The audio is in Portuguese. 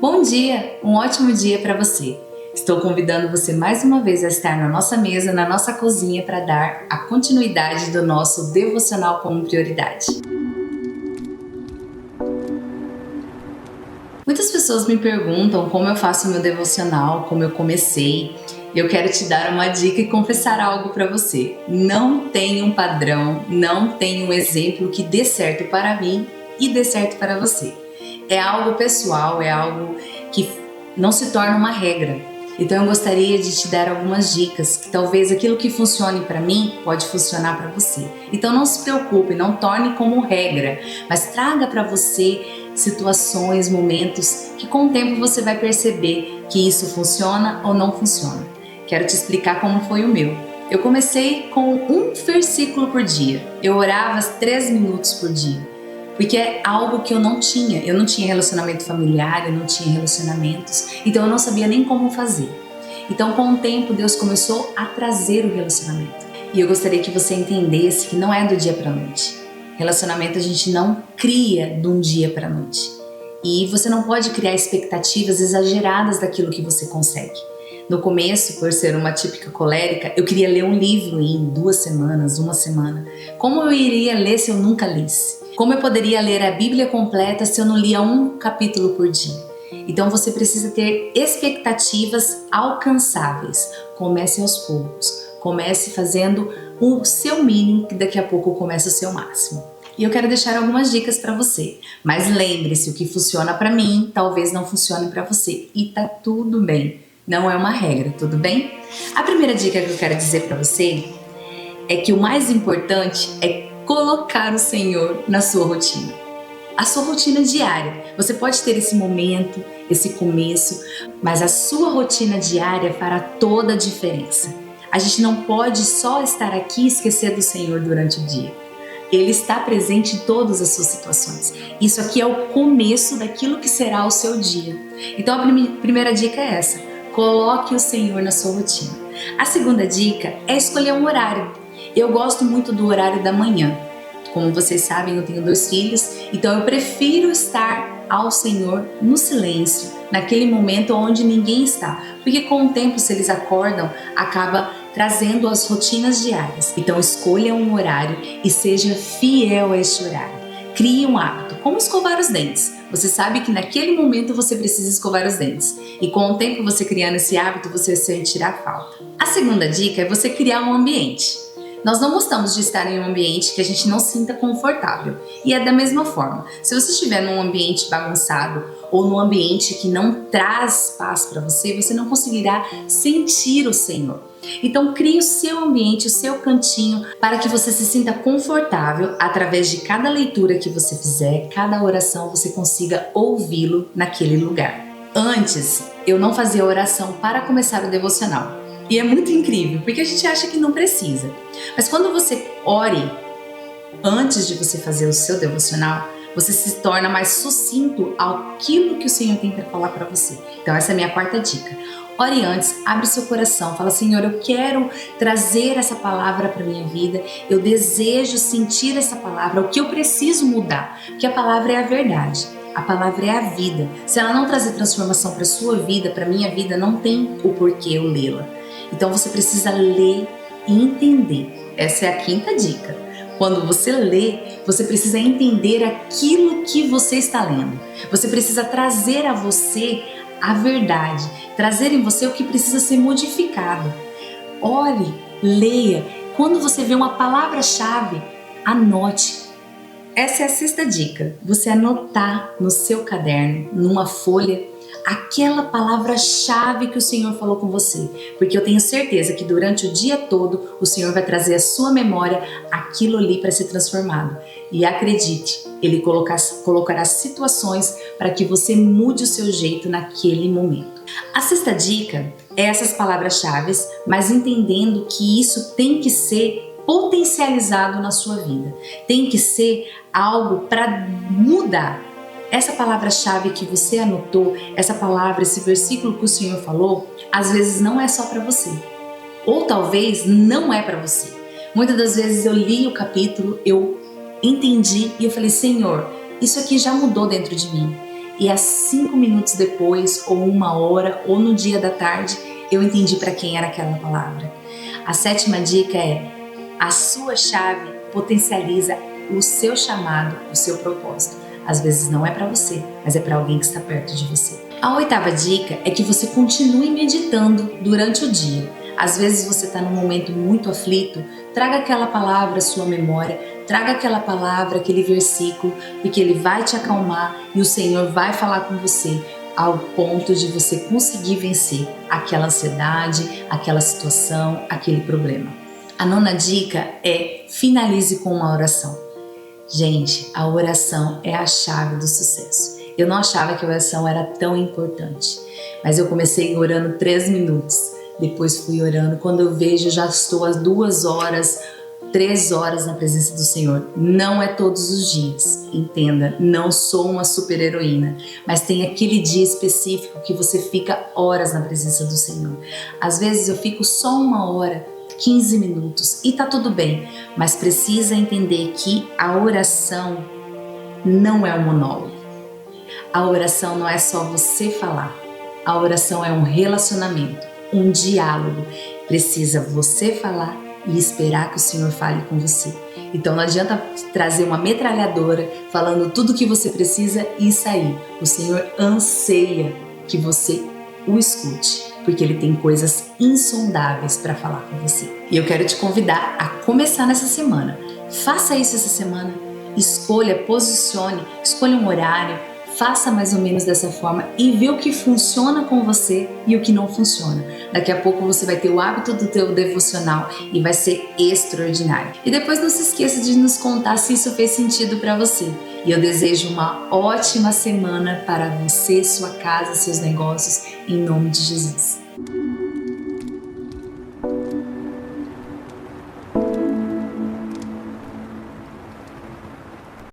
Bom dia, um ótimo dia para você. Estou convidando você mais uma vez a estar na nossa mesa, na nossa cozinha, para dar a continuidade do nosso devocional como prioridade. Muitas pessoas me perguntam como eu faço o meu devocional, como eu comecei. Eu quero te dar uma dica e confessar algo para você. Não tem um padrão, não tem um exemplo que dê certo para mim e dê certo para você. É algo pessoal, é algo que não se torna uma regra. Então eu gostaria de te dar algumas dicas que talvez aquilo que funcione para mim pode funcionar para você. Então não se preocupe, não torne como regra, mas traga para você situações, momentos que com o tempo você vai perceber que isso funciona ou não funciona. Quero te explicar como foi o meu. Eu comecei com um versículo por dia. Eu orava 3 minutos por dia. Porque é algo que eu não tinha relacionamento familiar, eu não tinha relacionamentos, então eu não sabia nem como fazer. Então com o tempo Deus começou a trazer o relacionamento. E eu gostaria que você entendesse que não é do dia para a noite. Relacionamento a gente não cria de um dia para a noite. E você não pode criar expectativas exageradas daquilo que você consegue. No começo, por ser uma típica colérica, eu queria ler um livro em 2 semanas, 1 semana. Como eu iria ler se eu nunca lesse? Como eu poderia ler a Bíblia completa se eu não lia um capítulo por dia? Então você precisa ter expectativas alcançáveis. Comece aos poucos. Comece fazendo o seu mínimo, que daqui a pouco começa o seu máximo. E eu quero deixar algumas dicas para você. Mas lembre-se, o que funciona para mim, talvez não funcione para você. E tá tudo bem. Não é uma regra, tudo bem? A primeira dica que eu quero dizer para você é que o mais importante é colocar o Senhor na sua rotina. A sua rotina diária. Você pode ter esse momento, esse começo, mas a sua rotina diária fará toda a diferença. A gente não pode só estar aqui e esquecer do Senhor durante o dia. Ele está presente em todas as suas situações. Isso aqui é o começo daquilo que será o seu dia. Então a primeira dica é essa. Coloque o Senhor na sua rotina. A segunda dica é escolher um horário. Eu gosto muito do horário da manhã. Como vocês sabem, eu tenho 2 filhos, então eu prefiro estar ao Senhor no silêncio, naquele momento onde ninguém está. Porque com o tempo, se eles acordam, acaba trazendo as rotinas diárias. Então escolha um horário e seja fiel a este horário. Crie um hábito, como escovar os dentes. Você sabe que naquele momento você precisa escovar os dentes. E com o tempo você criando esse hábito, você sentirá falta. A segunda dica é você criar um ambiente. Nós não gostamos de estar em um ambiente que a gente não sinta confortável. E é da mesma forma. Se você estiver num ambiente bagunçado ou num ambiente que não traz paz para você, você não conseguirá sentir o Senhor. Então crie o seu ambiente, o seu cantinho, para que você se sinta confortável através de cada leitura que você fizer, cada oração você consiga ouvi-lo naquele lugar. Antes, eu não fazia oração para começar o devocional. E é muito incrível, porque a gente acha que não precisa. Mas quando você ore antes de você fazer o seu devocional, você se torna mais sucinto àquilo que o Senhor tem para falar para você. Então essa é a minha quarta dica. Ore antes, abre seu coração, fala: Senhor, eu quero trazer essa palavra para minha vida, eu desejo sentir essa palavra, o que eu preciso mudar, porque a palavra é a verdade, a palavra é a vida. Se ela não trazer transformação para sua vida, para minha vida, não tem o porquê eu lê-la. Então você precisa ler e entender. Essa é a quinta dica. Quando você lê, você precisa entender aquilo que você está lendo. Você precisa trazer a você a verdade, trazer em você o que precisa ser modificado. Ore, leia. Quando você vê uma palavra-chave, anote. Essa é a sexta dica. Você anotar no seu caderno, numa folha, aquela palavra-chave que o Senhor falou com você. Porque eu tenho certeza que durante o dia todo o Senhor vai trazer à sua memória aquilo ali para ser transformado. E acredite, Ele colocará situações para que você mude o seu jeito naquele momento. A sexta dica é essas palavras-chave, mas entendendo que isso tem que ser potencializado na sua vida. Tem que ser algo para mudar. Essa palavra-chave que você anotou, essa palavra, esse versículo que o Senhor falou, às vezes não é só para você. Ou talvez não é para você. Muitas das vezes eu li o capítulo, eu entendi e eu falei: Senhor, isso aqui já mudou dentro de mim. e 5 minutos depois, ou 1 hora, ou no dia da tarde, eu entendi para quem era aquela palavra. A 7ª dica é: a sua chave potencializa o seu chamado, o seu propósito. Às vezes não é para você, mas é para alguém que está perto de você. A 8ª dica é que você continue meditando durante o dia. Às vezes você está num momento muito aflito, traga aquela palavra à sua memória, traga aquela palavra, aquele versículo, porque ele vai te acalmar e o Senhor vai falar com você ao ponto de você conseguir vencer aquela ansiedade, aquela situação, aquele problema. A 9ª dica é: finalize com uma oração. Gente, a oração é a chave do sucesso. Eu não achava que a oração era tão importante, mas eu comecei orando 3 minutos, depois fui orando, quando eu vejo já estou às 2 horas, 3 horas na presença do Senhor. Não é todos os dias, entenda, não sou uma super heroína, mas tem aquele dia específico que você fica horas na presença do Senhor. Às vezes eu fico só 1 hora, 15 minutos e tá tudo bem, mas precisa entender que a oração não é um monólogo. A oração não é só você falar, a oração é um relacionamento, um diálogo. Precisa você falar e esperar que o Senhor fale com você. Então não adianta trazer uma metralhadora falando tudo o que você precisa e sair. O Senhor anseia que você o escute, porque Ele tem coisas insondáveis para falar com você. E eu quero te convidar a começar nessa semana. Faça isso essa semana. Escolha, posicione, escolha um horário, faça mais ou menos dessa forma e vê o que funciona com você e o que não funciona. Daqui a pouco você vai ter o hábito do teu devocional e vai ser extraordinário. E depois não se esqueça de nos contar se isso fez sentido para você. E eu desejo uma ótima semana para você, sua casa, seus negócios, em nome de Jesus.